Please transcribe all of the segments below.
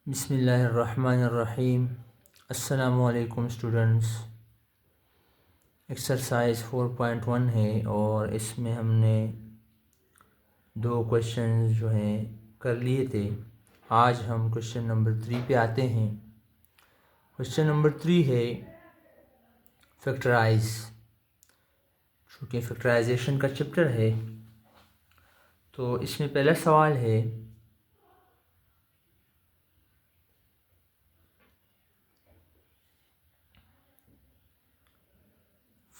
बिस्मिल्लाहिर्रहमानिर्रहीम। अस्सलामुअलैकुम students. Exercise 4.1 है और इसमें हमने 2 क्वेश्चन जो हैं कर लिए थे। आज हम क्वेश्चन नंबर 3 पे आते हैं। क्वेश्चन नंबर 3 है फैक्टराइज। चूँकि फैक्टराइजेशन का चैप्टर है तो इसमें पहला सवाल है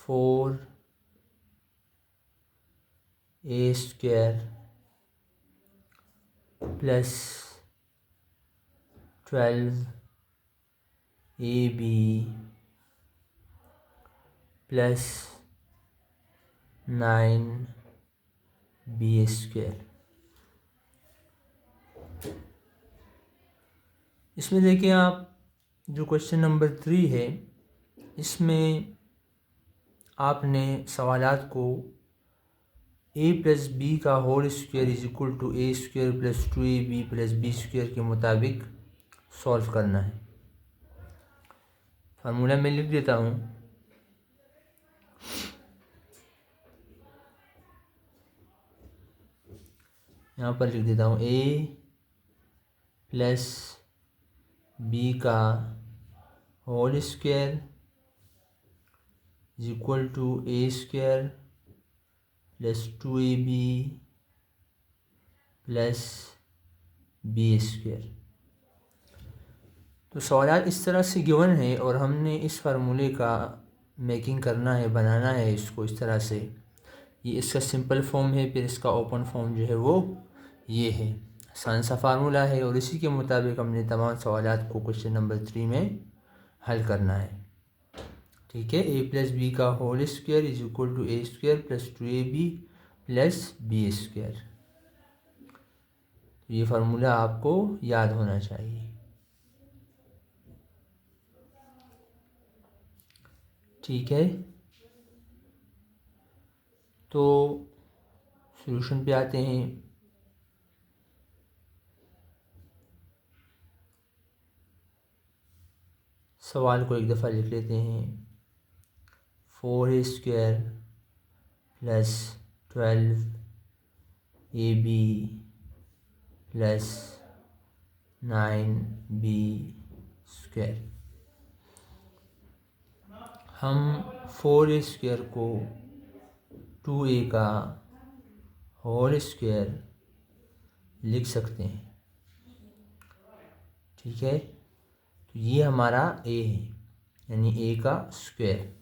4a² plus 12ab plus 9b²। इसमें देखिए आप, जो क्वेश्चन नंबर 3 है इसमें आपने सवालात को a प्लस बी का whole square is equal to a square plus 2ab plus b square के मुताबिक सॉल्व करना है। फार्मूला मैं लिख देता हूँ। यहाँ पर लिख देता हूँ a प्लस बी का whole square is equal to a square plus 2ab plus b square. तो सवाल इस तरह से गिवन है और हमने इस फार्मूले का मेकिंग करना है, बनाना है इसको इस तरह से। ये इसका सिंपल फॉर्म है, फिर इसका ओपन फॉर्म जो है वो ये है। आसान सा फार्मूला है और इसी के मुताबिक हमने तमाम सवालात को क्वेश्चन नंबर 3 में हल करना है। ठीक है, a प्लस बी का whole square is equal to a square plus 2ab plus b square. ये फार्मूला आपको याद होना चाहिए। ठीक है, तो सॉल्यूशन पे आते हैं। सवाल को एक दफ़ा लिख लेते हैं। 4a² plus 12ab plus 9b²। हम 4a² को 2a का होल स्क्वायर लिख सकते हैं। ठीक है, तो ये हमारा a है, यानी a का स्क्वायर।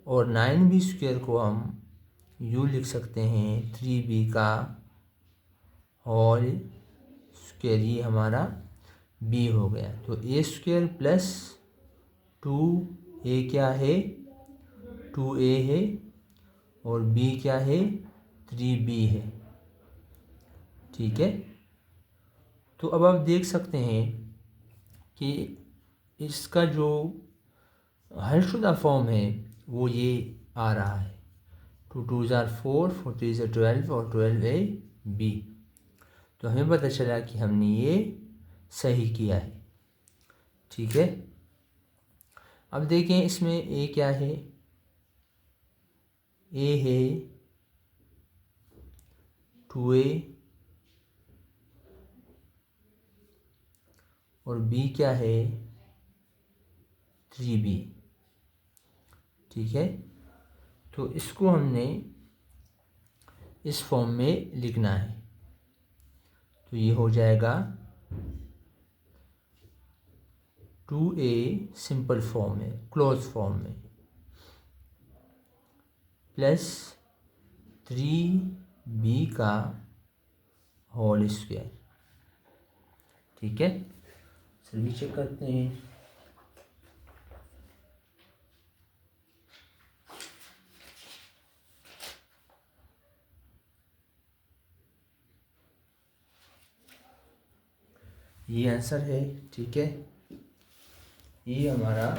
और 9b² को हम यूँ लिख सकते हैं 3b का होल स्क्वायर। ये हमारा b हो गया। तो a² प्लस 2a क्या है, 2a है, और b क्या है, 3b है। ठीक है, तो अब आप देख सकते हैं कि इसका जो हलशुदा फॉर्म है वो ये आ रहा है। 2 2 ज़ार 4, 4 3 ज़ार 12 और 12ab। तो हमें पता चला कि हमने ये सही किया है। ठीक है, अब देखें इसमें a क्या है। a है 2a और b क्या है, 3b। ठीक है, तो इसको हमने इस फॉर्म में लिखना है। तो ये हो जाएगा 2a सिंपल फॉर्म में, क्लोज फॉर्म में, प्लस 3b का होल स्क्वायर। ठीक है, चलिए चेक करते हैं। ये आंसर है। ठीक है, ये हमारा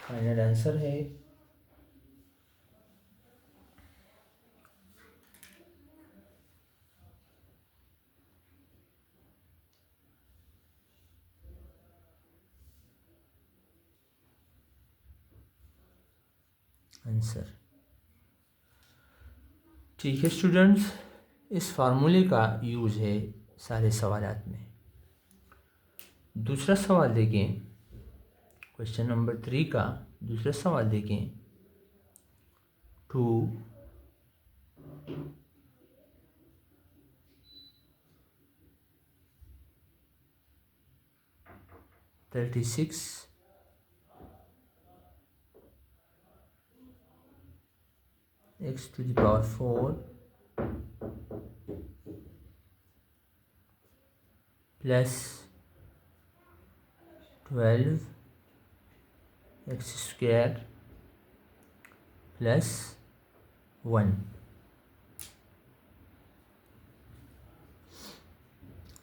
फाइनल आंसर है। आंसर। ठीक है स्टूडेंट्स, इस फार्मूले का यूज़ है सारे सवालात में। दूसरा सवाल देखें, क्वेश्चन नंबर 3 का दूसरा सवाल देखें। 2 36 x to the power 4 plus 12 x square plus 1।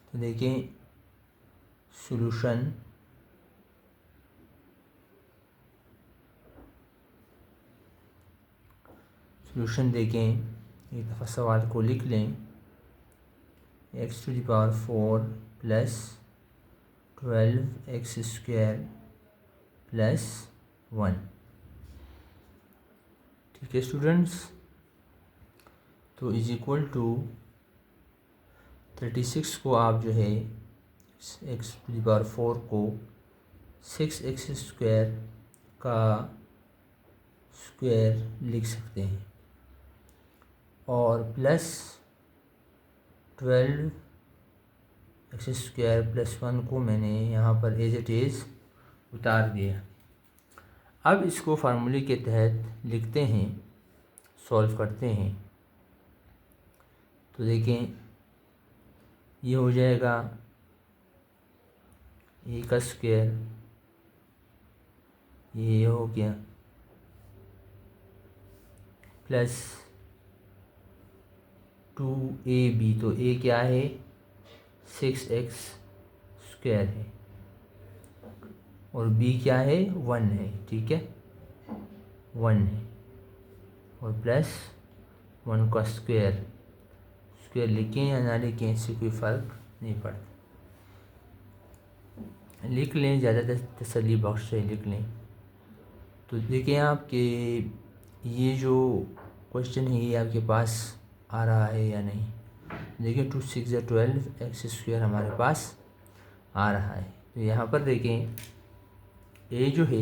तो देखें सॉल्यूशन। देखें, एक दफ़ा सवाल को लिख लें। x to the power 4 plus 12 x square plus 1। ठीक है स्टूडेंट्स, तो इज इक्वल टू 36 को आप जो है x to the power 4 को 6x स्क्वायर का स्क्वायर लिख सकते हैं, और प्लस 12 एक्स स्क्वायर प्लस 1 को मैंने यहाँ पर एज इट इज़ उतार दिया। अब इसको फार्मूले के तहत लिखते हैं, सॉल्व करते हैं। तो देखें, ये हो जाएगा ए का स्क्वायर, ये हो गया, प्लस 2ab, तो ए क्या है 6x स्क्वायर है, और बी क्या है 1 है। ठीक है, 1 है, और प्लस 1 का स्क्वायर लिखें या ना लिखें इससे कोई फ़र्क नहीं पड़ता, लिख लें, ज़्यादा तसल्ली बख्श है, लिख लें। तो देखिए आपके ये जो क्वेश्चन है ये आपके पास आ रहा है या नहीं। देखिए 2 6 12 एक्स स्क्वायर हमारे पास आ रहा है। तो यहाँ पर देखें ए जो है,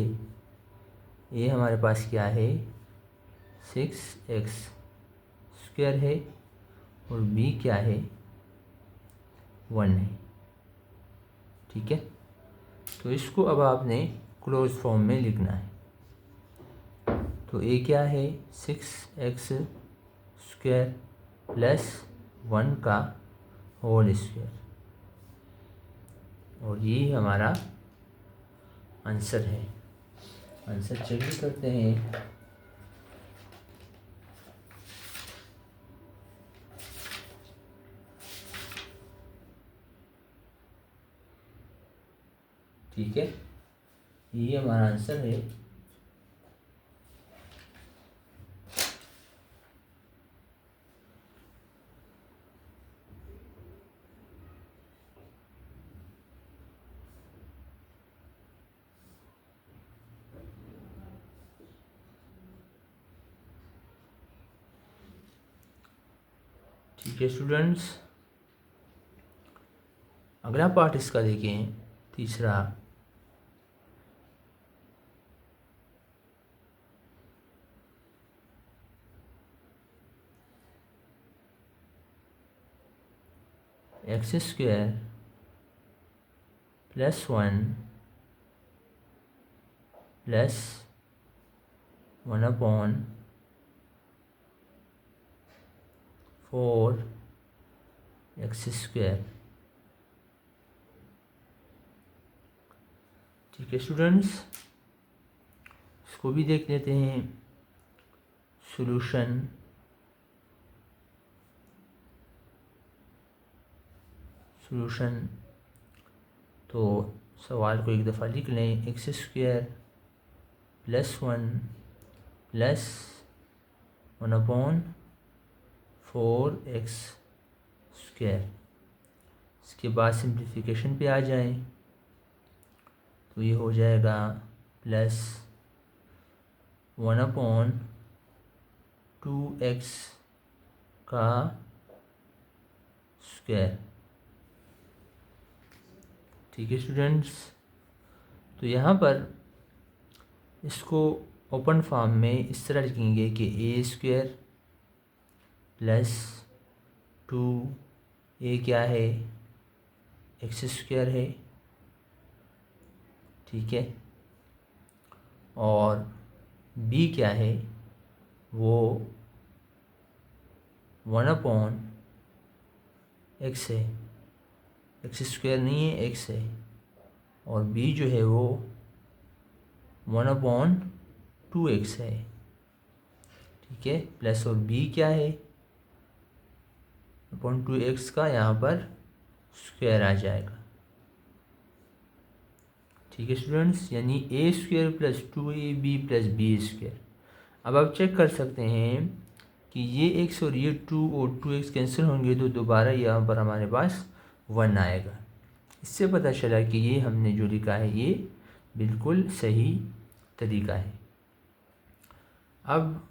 ये हमारे पास क्या है 6x स्क्वायर है, और बी क्या है 1 है। ठीक है, तो इसको अब आपने क्लोज फॉर्म में लिखना है। तो ए क्या है 6x स्क्वायर प्लस 1 का होल स्क्वायर, और ये हमारा आंसर है। आंसर चेक भी करते हैं। ठीक है, ये हमारा आंसर है। ठीक है स्टूडेंट्स, अगला पार्ट इसका देखें, तीसरा। X square plus 1 plus 1/4 x square. ठीक है स्टूडेंट्स, इसको भी देख लेते हैं। सॉल्यूशन। तो सवाल को एक दफ़ा लिख लें। X square plus 1 plus 1/4 x square. इसके बाद सिंप्लीफिकेशन पे आ जाएं, तो ये हो जाएगा प्लस 1/2x का स्क्वायर। ठीक है स्टूडेंट्स, तो यहाँ पर इसको ओपन फॉर्म में इस तरह लिखेंगे कि a² प्लस 2a क्या है, x² है। ठीक है, और b क्या है, वो 1/x है, x² नहीं है, x है। और b जो है वो 1/2x है। ठीक है, प्लस और b क्या है, 2x का यहाँ पर स्क्वायर आ जाएगा। ठीक है स्टूडेंट्स, यानी a² plus 2ab plus b²। अब आप चेक कर सकते हैं कि ये x और ये 2 और 2x कैंसिल होंगे तो दोबारा यहाँ पर हमारे पास 1 आएगा। इससे पता चला कि ये हमने जो लिखा है ये बिल्कुल सही तरीका है। अब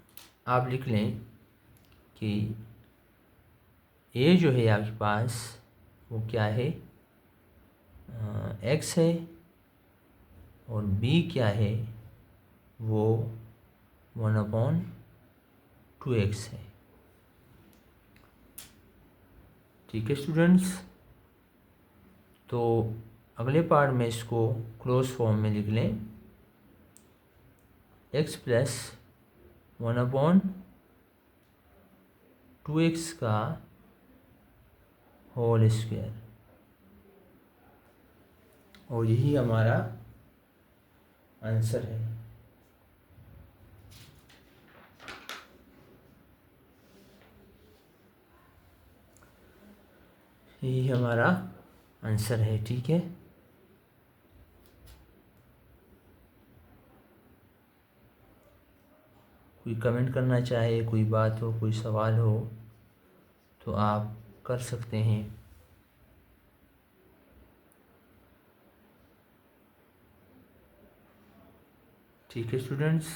आप लिख लें कि a जो है आपके पास वो क्या है, x है, और b क्या है, वो 1/2x है। ठीक है स्टूडेंट्स, तो अगले पार्ट में इसको क्लोज फॉर्म में लिख लें, x प्लस 1/2x का होल स्क्वायर, और यही हमारा आंसर है। यही हमारा आंसर है। ठीक है, कोई कमेंट करना चाहे, कोई बात हो, कोई सवाल हो तो आप कर सकते हैं। ठीक है स्टूडेंट्स,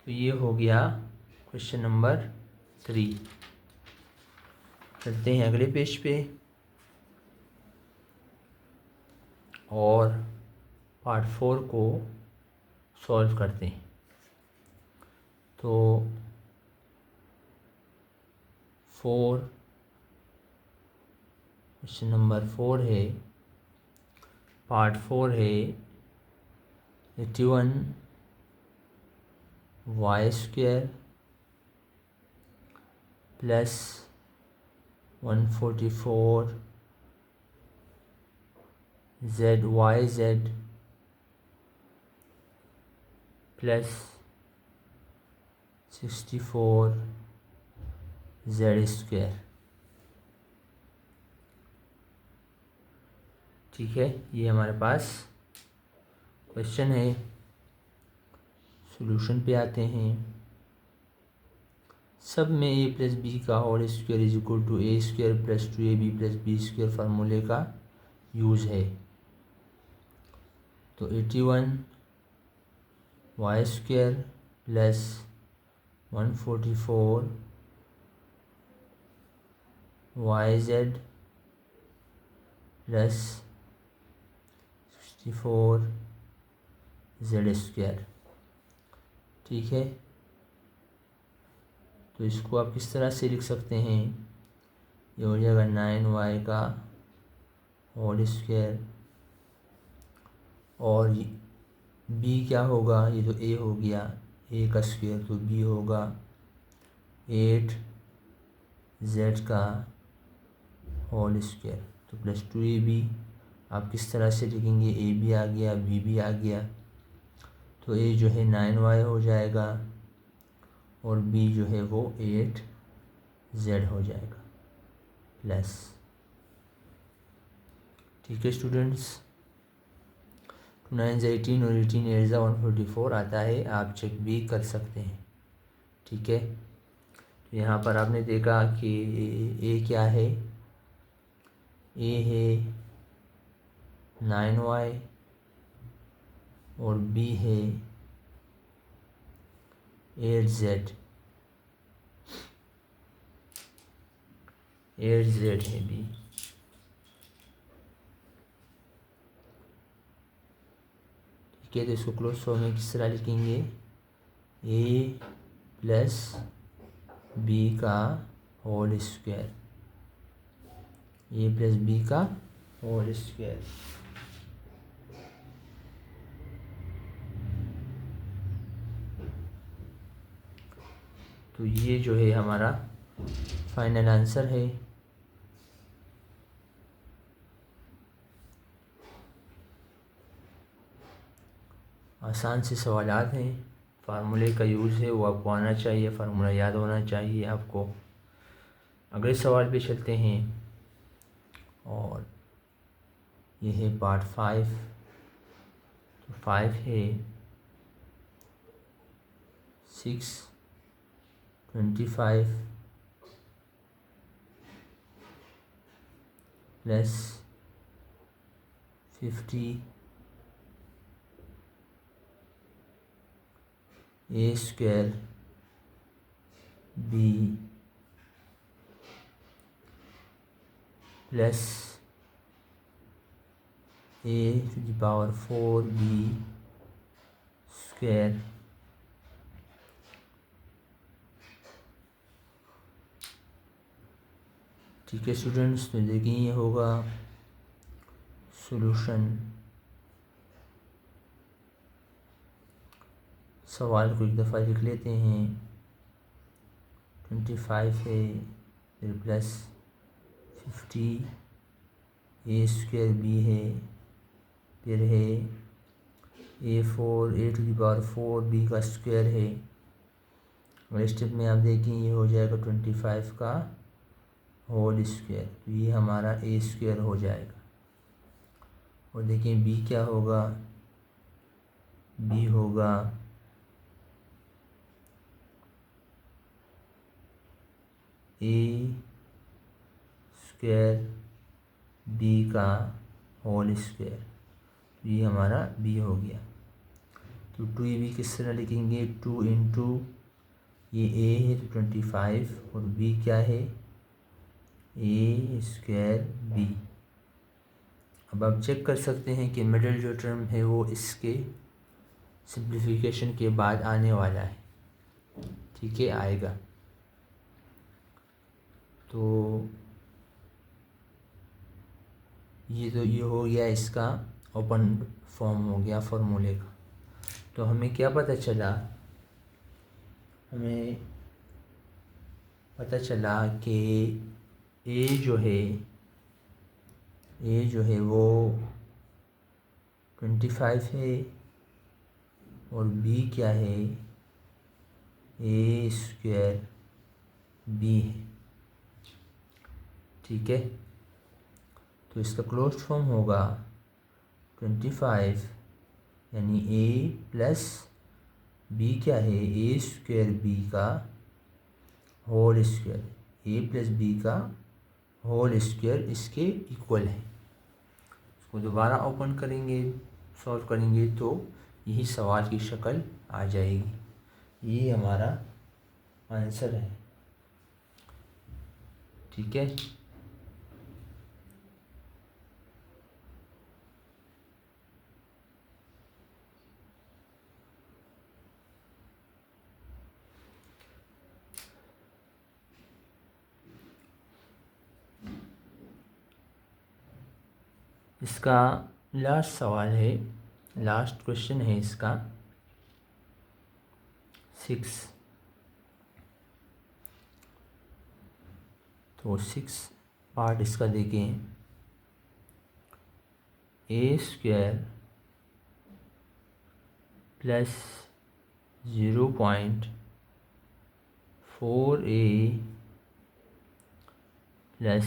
तो ये हो गया क्वेश्चन नंबर 3। चलते हैं अगले पेज पे और पार्ट 4 को सॉल्व करते हैं। तो क्वेश्चन नंबर 4 है, पार्ट 4 है 81y² प्लस 144 प्लस 64z²। ठीक है, ये हमारे पास क्वेश्चन है। सॉल्यूशन पे आते हैं। सब में a प्लस बी का whole square is equal to a² plus 2ab plus b² फार्मूले का यूज़ है। तो 81y² plus 144yz plus 64z²। ठीक है, तो इसको आप किस तरह से लिख सकते हैं, ये हो जाएगा 9y का होल स्क्वायर, और b क्या होगा, ये तो a हो गया, a का स्क्वायर, तो b होगा 8z का होल स्क्वायर, तो प्लस 2ab। आप किस तरह से लिखेंगे, a भी आ गया, b भी आ गया, तो a जो है 9y हो जाएगा और b जो है वो 8z हो जाएगा प्लस। ठीक है स्टूडेंट्स, 2 9 18 और 18 8 144 आता है, आप चेक भी कर सकते हैं। ठीक है, तो यहाँ पर आपने देखा कि a क्या है, a है 9y और बी है 8z, 8z है बी। ठीक है, तो इसको क्लोज फॉर्म में किस तरह लिखेंगे, ए प्लस बी का होल स्क्वायर, ए प्लस बी का होल स्क्वायर। तो ये जो है हमारा फाइनल आंसर है। आसान से सवालात हैं, फार्मूले का यूज़ है वो आपको आना चाहिए, फार्मूला याद होना चाहिए आपको। अगले सवाल पे चलते हैं, और ये है पार्ट 5। तो 5 है 625 plus 50 A square B plus A to the power 4 B square ठीक है स्टूडेंट्स, तो देखिए ये होगा सॉल्यूशन। सवाल को एक दफ़ा लिख लेते हैं। 25 है, फिर प्लस 50 ए स्क्वायर बी है, फिर है ए टू द पावर 4 बी का स्क्वायर है। अगले स्टेप में आप देखें ये हो जाएगा 25 का होल स्क्वायर, तो ये हमारा ए स्क्वायर हो जाएगा। और देखें बी क्या होगा, बी होगा ए स्क्वायर बी का होल स्क्वायर, तो ये हमारा बी हो गया। तो 2b किस तरह लिखेंगे, 2 इंटू ये ए है तो 25 और बी क्या है ए स्क्वायर बी। अब आप चेक कर सकते हैं कि मिडिल जो टर्म है वो इसके सिंप्लीफिकेशन के बाद आने वाला है। ठीक है, आएगा। तो ये हो गया इसका ओपन फॉर्म हो गया फार्मूले का। तो हमें क्या पता चला, हमें पता चला कि ए जो है वो 25 है और बी क्या है ए स्क्वायर बी है। ठीक है, तो इसका क्लोज्ड फॉर्म होगा 25 यानी ए प्लस बी क्या है ए स्क्वायर बी का होल स्क्वायर, ए प्लस बी का होल स्क्वायर इसके इक्वल है। इसको दोबारा ओपन करेंगे, सॉल्व करेंगे तो यही सवाल की शक्ल आ जाएगी। ये हमारा आंसर है। ठीक है, इसका लास्ट सवाल है, लास्ट क्वेश्चन है इसका 6। तो 6 पार्ट इसका देखें, ए स्क्वायर प्लस 0.4a प्लस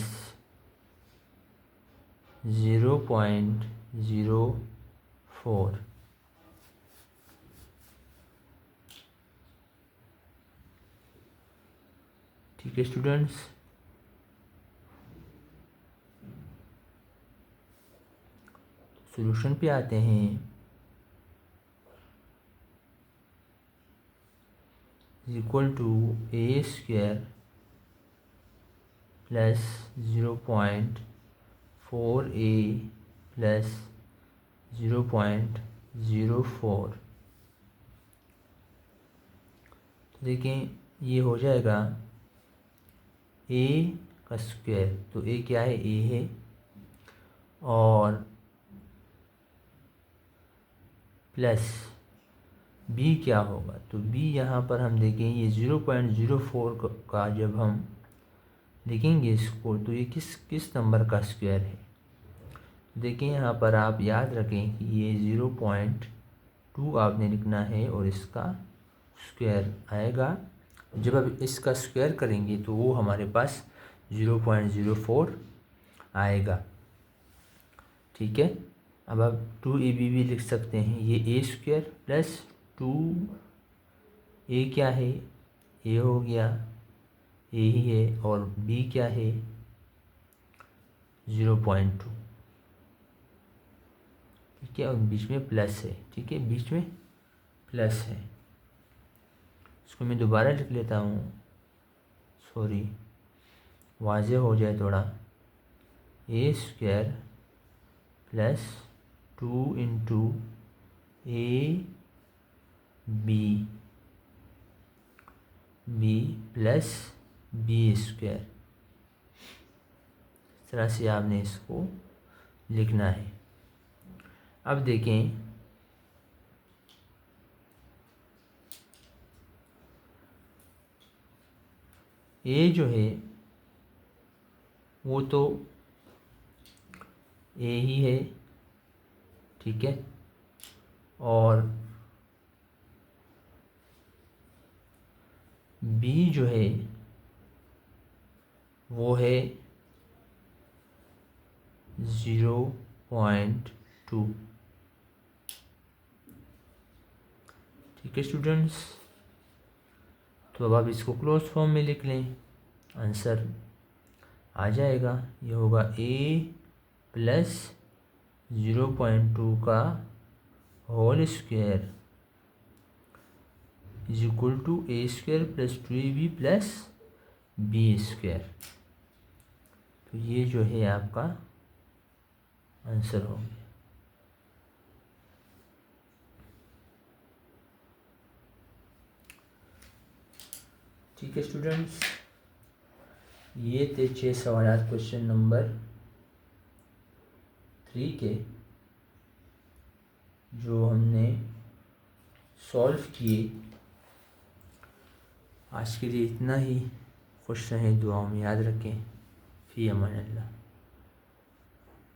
0.04। ठीक है स्टूडेंट्स, सॉल्यूशन पे आते हैं। Is equal to A square plus 0.4a plus 0.04। तो देखें ये हो जाएगा a का स्क्वायर, तो a क्या है, a है, और प्लस b क्या होगा, तो b यहाँ पर हम देखें ये 0.04 का जब हम देखेंगे इसको तो ये किस नंबर का स्क्वायर है। देखें यहाँ पर आप याद रखें कि ये 0.2 आपने लिखना है और इसका स्क्वायर आएगा। जब अब इसका स्क्वायर करेंगे तो वो हमारे पास 0.04 आएगा। ठीक है, अब आप 2ab भी लिख सकते हैं, ये a स्क्वायर प्लस 2a क्या है, a हो गया, a ही है, और b क्या है 0.2। ठीक है, और बीच में प्लस है। ठीक है, बीच में प्लस है। इसको मैं दोबारा लिख लेता हूँ, सॉरी, वाज़ेह हो जाए थोड़ा। A square plus 2 into a b plus B square, इस तरह से आपने इसको लिखना है। अब देखें ए जो है वो तो ए ही है, ठीक है, और बी जो है वो है 0.2। ठीक है स्टूडेंट्स, तो अब आप इसको क्लोज फॉर्म में लिख लें, आंसर आ जाएगा। ये होगा a प्लस 0.2 का whole square is equal to A square plus 2ab plus B square. तो ये जो है आपका आंसर हो गया। ठीक है स्टूडेंट्स, ये थे 6 सवाल क्वेश्चन नंबर 3 के, जो हमने सॉल्व किए। आज के लिए इतना ही। खुश रहें, दुआओं में याद रखें। फ़ी अमान अल्लाह।